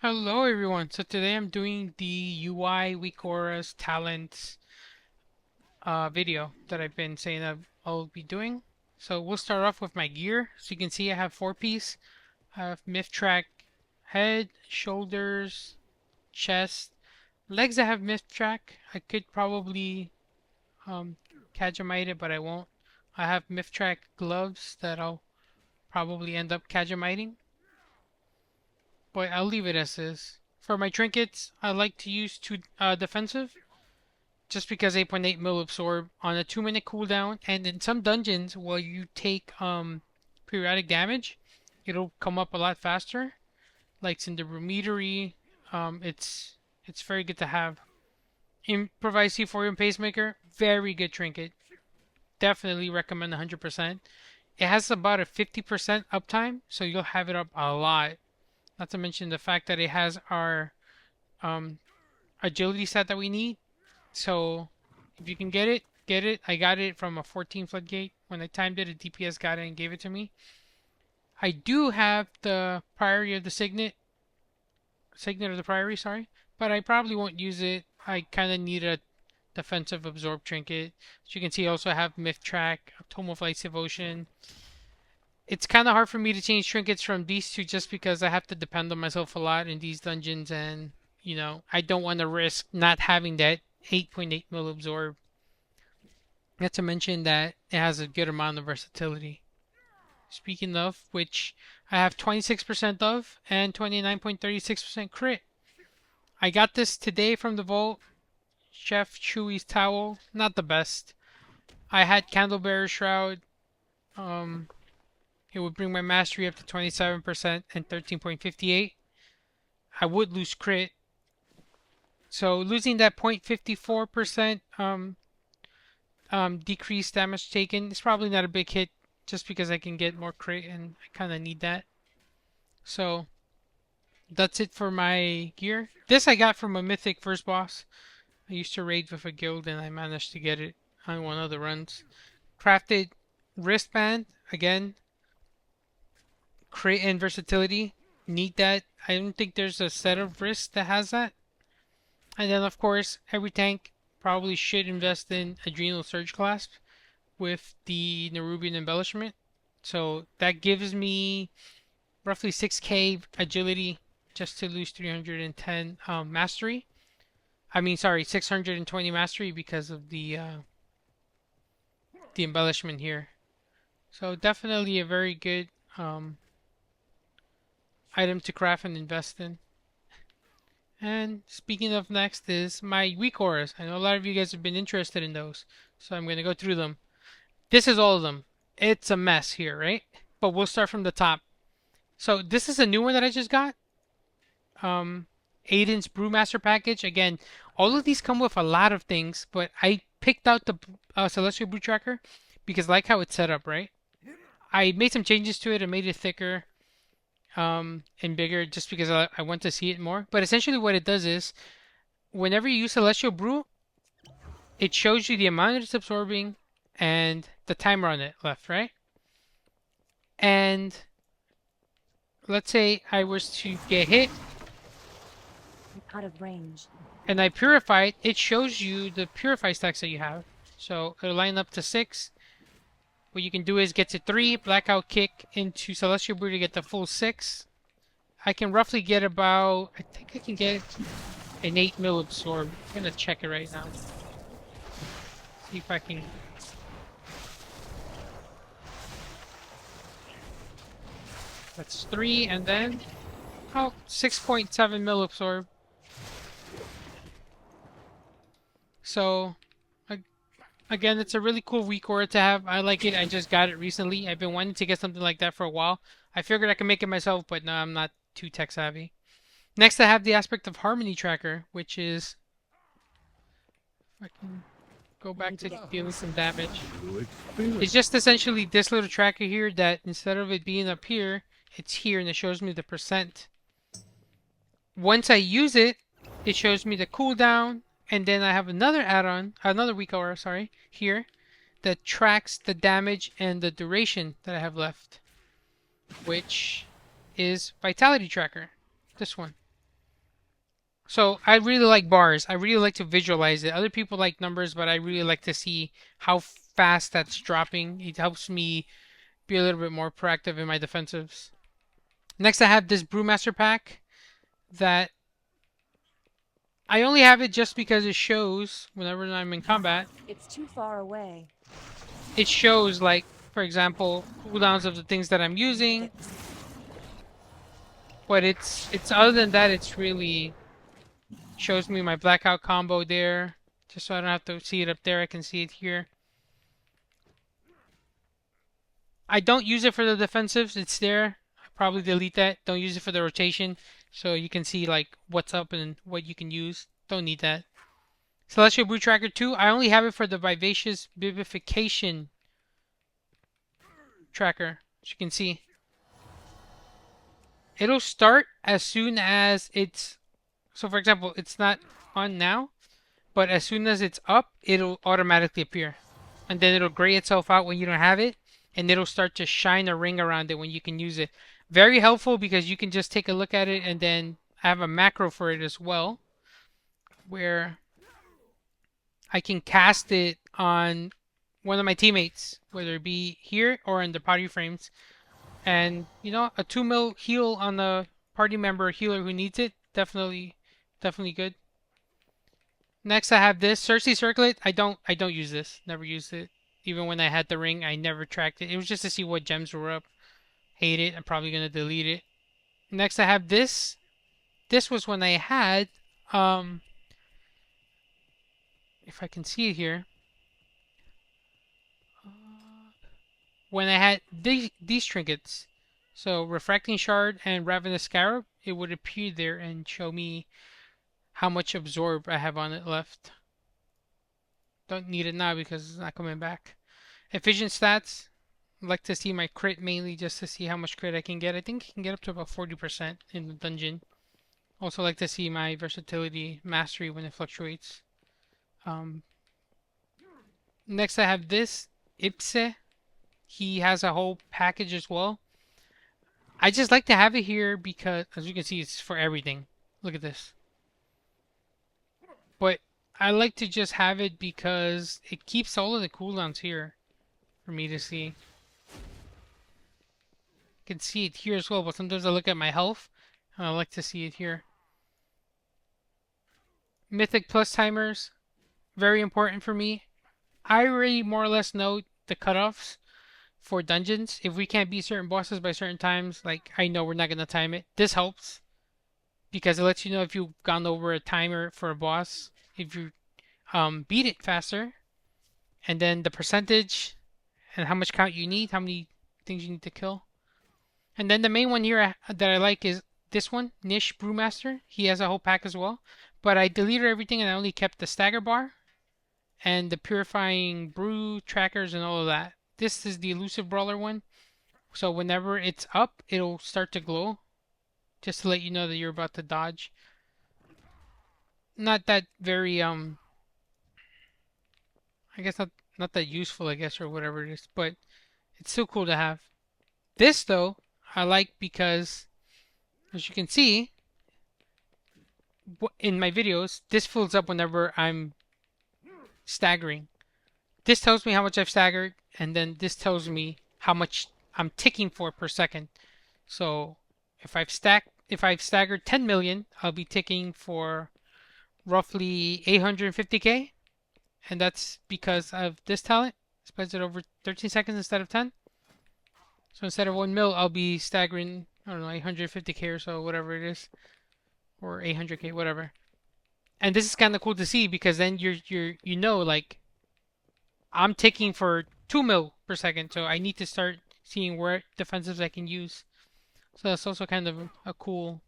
Hello everyone. So today I'm doing the UI WeakAuras talents video that I've been saying I'll be doing. So we'll start off with my gear. So you can see I have 4-piece. I have myth track head, shoulders, chest, legs. I have myth track. I could probably um Kajamite it, but I won't. I have myth track gloves that I'll probably end up Kajamiting, but I'll leave it as is. For my trinkets, I like to use two defensive, just because 8.8 mil absorb on a 2-minute cooldown, and in some dungeons where you take periodic damage, it'll come up a lot faster. Like in the Rumetery, it's very good to have. Improvised C4 pacemaker, very good trinket. Definitely recommend 100%. It has about a 50% uptime, so you'll have it up a lot. Not to mention the fact that it has our um, agility set that we need. So if you can get it, get it. I got it from a 14 floodgate. When I timed it, a DPS got it and gave it to me. I do have the Priory of the Signet of the Priory, sorry, but I probably won't use it. I kind of need a defensive absorb trinket. As you can see, I also have Myth Track, Tome of Light's Devotion. It's kind of hard for me to change trinkets from these two just because I have to depend on myself a lot in these dungeons, and I don't want to risk not having that 8.8 mil absorb. Not to mention that it has a good amount of versatility. Speaking of which, I have 26% of and 29.36% crit. I got this today from the vault. Chef Chewy's towel, not the best. I had Candlebearer Shroud. Um, it would bring my mastery up to 27% and 13.58. I would lose crit. So losing that 0.54% decreased damage taken is probably not a big hit, just because I can get more crit and I kind of need that. So that's it for my gear. This I got from a mythic first boss. I used to raid with a guild and I managed to get it on one of the runs. Crafted wristband, again, crit and versatility. Need that. I don't think there's a set of wrists that has that. And then of course, every tank probably should invest in Adrenal Surge Clasp with the Nerubian embellishment. So that gives me roughly 6k agility just to lose 310 mastery. I mean, sorry, 620 mastery because of the embellishment here. So definitely a very good item to craft and invest in. And speaking of next is my WeakAuras. I know a lot of you guys have been interested in those, so I'm going to go through them. This is all of them. It's a mess here, right? But we'll start from the top. So this is a new one that I just got. Ahyden's Brewmaster package. Again, all of these come with a lot of things, but I picked out the Celestial Brew Tracker because I like how it's set up, right? I made some changes to it. I made it thicker and bigger just because I want to see it more. But essentially what it does is, whenever you use Celestial Brew, it shows you the amount it's absorbing and the timer on it left, right? And let's say I was to get hit out of range. and I purify it shows you the purify stacks that you have. So it'll line up to 6. What you can do is get to 3, blackout kick into Celestial Brew to get the full 6. I can roughly get about, I think I can get an 8 mil absorb. I'm gonna check it right now. See if I can. That's 3, and then 6.7 mil absorb. So again, it's a really cool WeakAura to have. I like it. I just got it recently. I've been wanting to get something like that for a while. I figured I could make it myself, but no, I'm not too tech savvy. Next, I have the aspect of Harmony Tracker, which is, if I can go back to dealing some damage. It's just essentially this little tracker here that instead of it being up here, it's here and it shows me the percent. Once I use it, it shows me the cooldown, and then I have another add-on, another WeakAura, sorry, here, that tracks the damage and the duration that I have left, which is Vitality Tracker, this one. So I really like bars. I really like to visualize it. Other people like numbers, but I really like to see how fast that's dropping. It helps me be a little bit more proactive in my defensives. Next, I have this Brewmaster pack that I only have it just because it shows whenever I'm in combat. It's too far away. It shows, like, for example, cooldowns of the things that I'm Need using. this. But it's other than that, it's really shows me my blackout combo there. Just so I don't have to see it up there, I can see it here. I don't use it for the defensives. It's there. I probably delete that. Don't use it for the rotation. So you can see like what's up and what you can use. Don't need that. Celestial Brew Tracker 2. I only have it for the Vivacious Vivification Tracker. As you can see. It'll start as soon as it's... So for example, it's not on now. But as soon as it's up, it'll automatically appear. And then it'll gray itself out when you don't have it. And it'll start to shine a ring around it when you can use it. Very helpful because you can just take a look at it and then I have a macro for it as well. Where I can cast it on one of my teammates. Whether it be here or in the party frames. And, you know, a 2 mil heal on a party member healer who needs it. Definitely good. Next, I have this Cersei Circlet. I don't use this. Never used it. Even when I had the ring, I never tracked it. It was just to see what gems were up. Hate it. I'm probably gonna delete it. Next, I have this. This was when I had, um, if I can see it here, when I had these trinkets. So Refracting Shard and Ravenous Scarab, it would appear there and show me how much absorb I have on it left. Don't need it now because it's not coming back. Efficient stats. I'd like to see my crit mainly just to see how much crit I can get. I think I can get up to about 40% in the dungeon. Also like to see my versatility mastery when it fluctuates. Um, Next I have this Ipse. He has a whole package as well. I just like to have it here because as you can see it's for everything. Look at this. But I like to just have it because it keeps all of the cooldowns here for me to see. Can see it here as well, but sometimes I look at my health and I like to see it here. Mythic plus timers, very important for me. I already more or less know the cutoffs for dungeons. If we can't beat certain bosses by certain times, like I know we're not gonna time it. This helps because it lets you know if you've gone over a timer for a boss, if you beat it faster, and then the percentage and how much count you need, how many things you need to kill. And then the main one here that I like is this one, Nish Brewmaster. He has a whole pack as well. But I deleted everything and I only kept the stagger bar and the purifying brew trackers and all of that. This is the elusive brawler one. So whenever it's up, it'll start to glow. Just to let you know that you're about to dodge. Not that very I guess not that useful I guess or whatever it is, but it's still cool to have. This though, I like because as you can see, in my videos, this fills up whenever I'm staggering. This tells me how much I've staggered, and then this tells me how much I'm ticking for per second. So if I've staggered 10 million, I'll be ticking for roughly 850k, and that's because of this talent. Spreads it over 13 seconds instead of 10. So instead of 1 mil, I'll be staggering, I don't know, 850k or so, whatever it is, or 800k, whatever. And this is kind of cool to see because then you know like I'm ticking for 2 mil per second, so I need to start seeing where defensives I can use. So that's also kind of a cool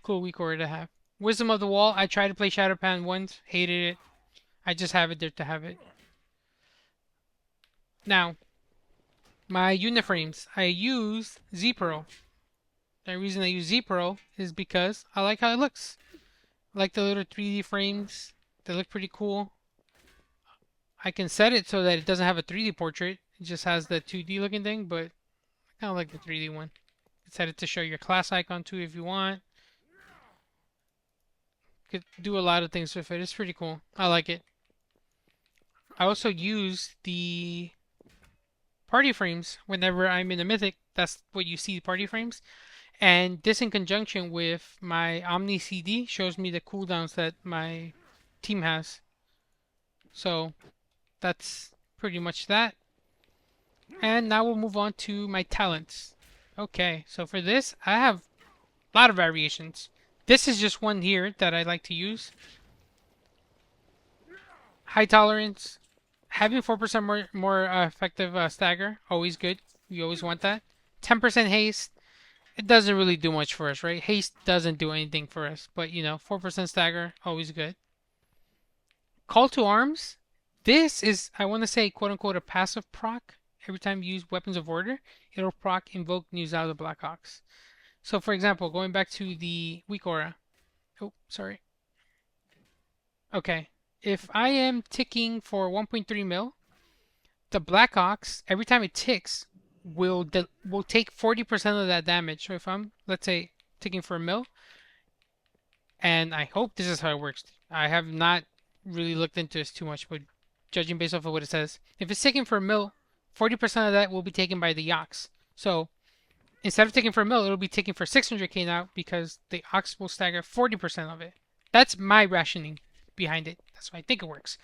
weak aura to have. Wisdom of the Wall. I tried to play Shadowpan once, hated it. I just have it there to have it. Now, my uniframes. I use Z-Pro. The reason I use Z-Pro is because I like how it looks. I like the little 3D frames. They look pretty cool. I can set it so that it doesn't have a 3D portrait. It just has the 2D looking thing, but I kind of like the 3D one. You can set it to show your class icon too if you want. Could do a lot of things with it. It's pretty cool. I like it. I also use the party frames whenever I'm in a mythic. That's what you see, party frames. And this in conjunction with my Omni CD shows me the cooldowns that my team has. So that's pretty much that. And now we'll move on to my talents. Okay, so for this, I have a lot of variations. This is just one here that I like to use. High tolerance, having 4% more effective stagger, always good. We always want that. 10% haste, it doesn't really do much for us, right? Haste doesn't do anything for us, but 4% stagger, always good. Call to arms, this is, I want to say, quote unquote, a passive proc. Every time you use Weapons of Order, it'll proc Invoke News out of the Blackhawks. So, for example, going back to the WeakAura. Oh, sorry. Okay. If I am ticking for 1.3 mil, the Blackhawks, every time it ticks, will take 40% of that damage. So if I'm, let's say, ticking for a mil, and I hope this is how it works. I have not really looked into this too much, but judging based off of what it says, if it's taken for a mil, 40% of that will be taken by the Yox. So instead of taking for a mil, it'll be taken for 600k now because the Ox will stagger 40% of it. That's my rationing behind it. That's how I think it works.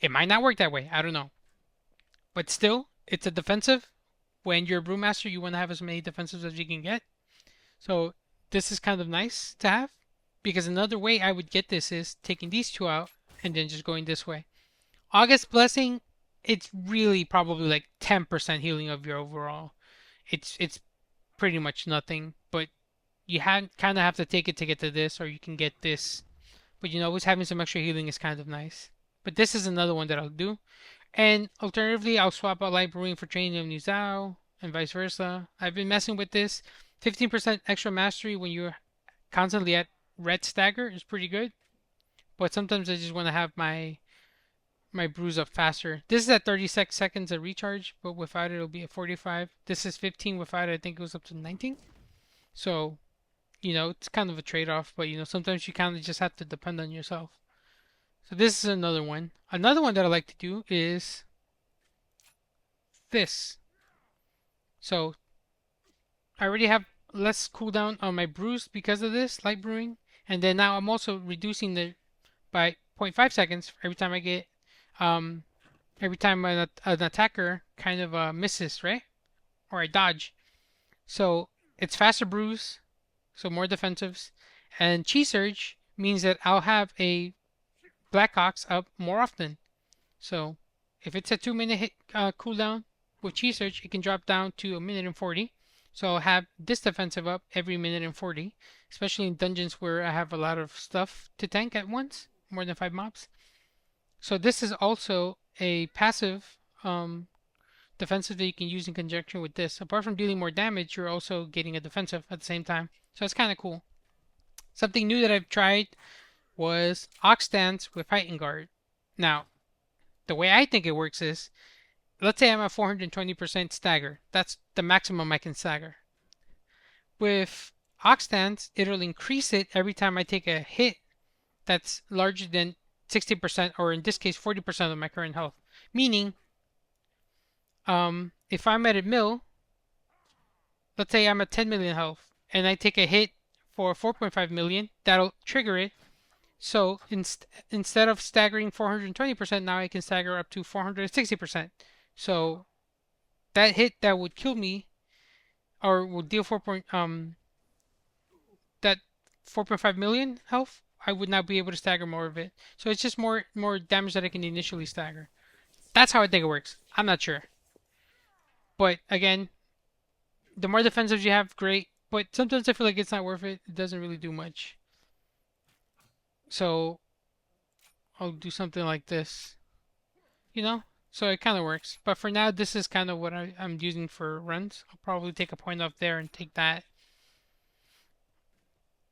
It might not work that way. I don't know. But still, it's a defensive. When you're a Brewmaster, you want to have as many defensives as you can get. So this is kind of nice to have. Because another way I would get this is taking these two out and then just going this way. August Blessing, it's really probably like 10% healing of your overall. It's pretty much nothing, but you kind of have to take it to get to this, or you can get this. But always having some extra healing is kind of nice. But this is another one that I'll do. And alternatively, I'll swap out Light Brewing for Training of Nuzao, and vice versa. I've been messing with this. 15% extra mastery when you're constantly at red stagger is pretty good. But sometimes I just want to have my brews up faster. This is at 36 seconds of recharge, but without it, it'll be at 45. This is 15 without it. I think it goes up to 19. So, it's kind of a trade-off, but sometimes you kind of just have to depend on yourself. So this is another one. Another one that I like to do is this. So I already have less cooldown on my brews because of this light brewing, and then now I'm also reducing the by 0.5 seconds every time I get every time an attacker kind of misses, right? Or I dodge. So it's faster brews, so more defensives, and Chi Surge means that I'll have a Blackhawks up more often. So if it's a 2 minute hit cooldown with Chi Surge, it can drop down to a minute and 40. So I'll have this defensive up every minute and 40, especially in dungeons where I have a lot of stuff to tank at once, more than 5 mobs. So this is also a passive defensive that you can use in conjunction with this. Apart from dealing more damage, you're also getting a defensive at the same time. So it's kind of cool. Something new that I've tried was Ox Dance with Heightened Guard. Now, the way I think it works is, let's say I'm at 420% stagger. That's the maximum I can stagger. With Ox Dance, it'll increase it every time I take a hit that's larger than 60%, or in this case, 40% of my current health. Meaning, if I'm at a mil, let's say I'm at 10 million health, and I take a hit for 4.5 million, that'll trigger it. So instead of staggering 420%, now I can stagger up to 460%. So that hit that would kill me, or would deal that 4.5 million health, I would now be able to stagger more of it. So it's just more damage that I can initially stagger. That's how I think it works. I'm not sure. But again, the more defensives you have, great. But sometimes I feel like it's not worth it. It doesn't really do much. So I'll do something like this. So it kind of works. But for now, this is kind of what I'm using for runs. I'll probably take a point off there and take that.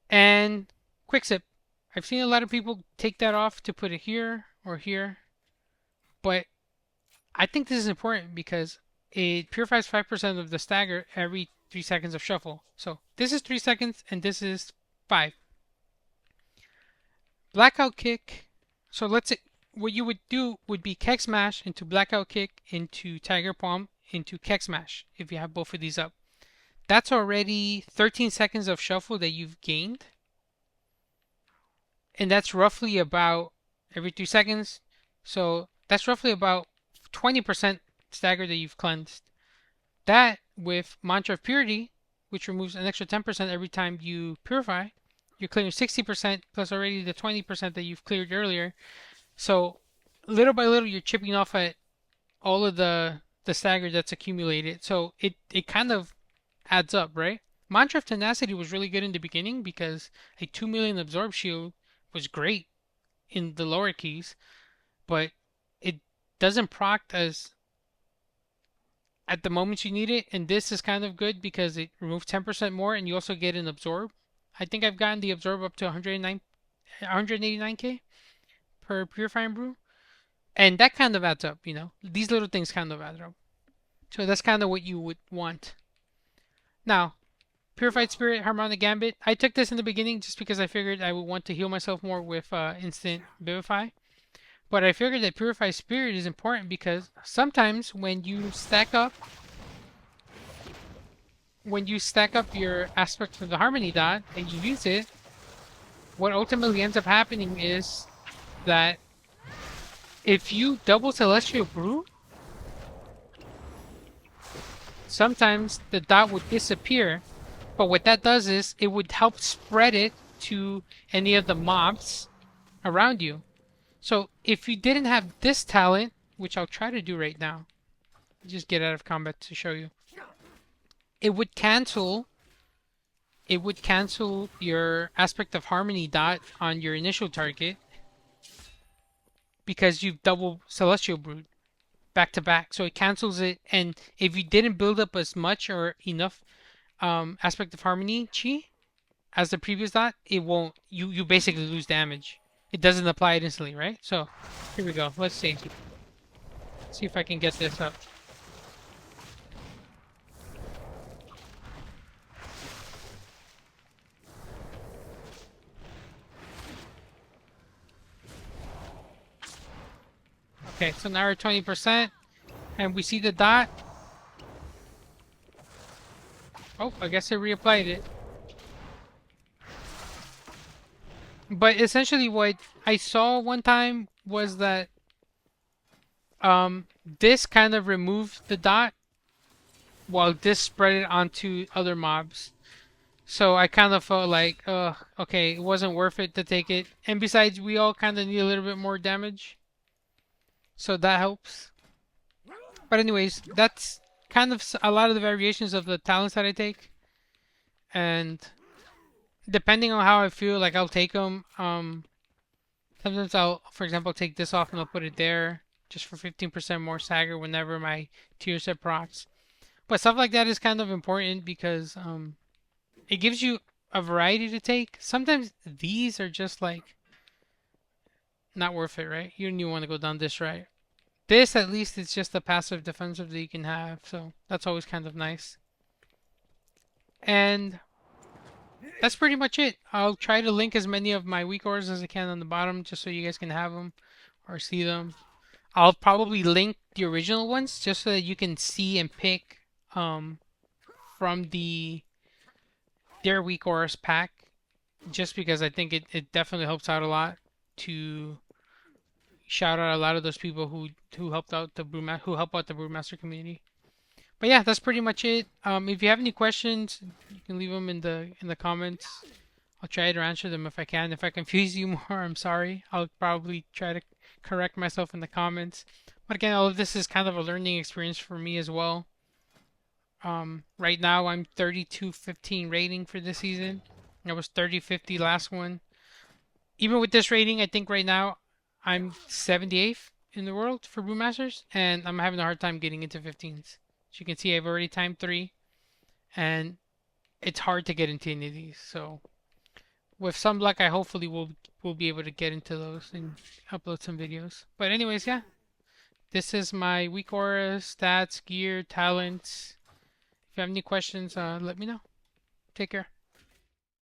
And quick sip. I've seen a lot of people take that off to put it here or here. But I think this is important because it purifies 5% of the stagger every 3 seconds of shuffle. So this is 3 seconds and this is 5. Blackout Kick. So let's say what you would do would be Keck Smash into Blackout Kick into Tiger Palm into Keck Smash if you have both of these up. That's already 13 seconds of shuffle that you've gained. And that's roughly about every 2 seconds. So that's roughly about 20% stagger that you've cleansed. That with Mantra of Purity, which removes an extra 10% every time you purify, you're clearing 60% plus already the 20% that you've cleared earlier. So little by little, you're chipping off at all of the stagger that's accumulated. So it kind of adds up, right? Mantra of Tenacity was really good in the beginning because a 2 million absorb shield was great in the lower keys, but it doesn't proc as at the moment you need it. And this is kind of good because it removes 10% more and you also get an absorb. I think I've gotten the absorb up to 189k per purifying brew. And that kind of adds up, you know. These little things kind of add up. So that's kind of what you would want. Now, Purified Spirit, Harmonic Gambit. I took this in the beginning just because I figured I would want to heal myself more with Instant Vivify. But I figured that Purified Spirit is important because sometimes when you stack up your aspect of the Harmony dot and you use it, what ultimately ends up happening is that if you double Celestial Brew, sometimes the dot would disappear, but what that does is it would help spread it to any of the mobs around you. So if you didn't have this talent, which I'll try to do right now, just get out of combat to show you, it would cancel your Aspect of Harmony dot on your initial target because you've double Celestial Brood back to back. So it cancels it, and if you didn't build up as much or enough Aspect of Harmony chi as the previous dot, it won't. You basically lose damage. It doesn't apply it instantly, right? So here we go. Let's see. See if I can get this up. Okay, so now we're at 20%, and we see the dot. Oh, I guess I reapplied it. But essentially what I saw one time was that this kind of removed the dot while this spread it onto other mobs. So I kind of felt like, okay, it wasn't worth it to take it. And besides, we all kind of need a little bit more damage. So that helps. But anyways, that's kind of a lot of the variations of the talents that I take. And depending on how I feel, like I'll take them. Sometimes I'll, for example, take this off and I'll put it there just for 15% more stagger whenever my tier set procs. But stuff like that is kind of important because it gives you a variety to take. Sometimes these are just like not worth it, right? You don't even want to go down this right. This at least it's just a passive defensive that you can have, so that's always kind of nice. And that's pretty much it. I'll try to link as many of my WeakAuras as I can on the bottom just so you guys can have them or see them. I'll probably link the original ones just so that you can see and pick from their WeakAuras pack, just because I think it definitely helps out a lot to shout out a lot of those people who helped out the Brewmaster community. But yeah, that's pretty much it. If you have any questions, you can leave them in the comments. I'll try to answer them if I can. If I confuse you more, I'm sorry. I'll probably try to correct myself in the comments. But again, all of this is kind of a learning experience for me as well. Right now I'm 3215 rating for this season. I was 3050 last one. Even with this rating, I think right now I'm 78th in the world for Brewmasters, and I'm having a hard time getting into 15s. As you can see, I've already timed 3, and it's hard to get into any of these. So with some luck, I hopefully will be able to get into those and upload some videos. But anyways, yeah, this is my WeakAuras stats, gear, talents. If you have any questions, let me know. Take care.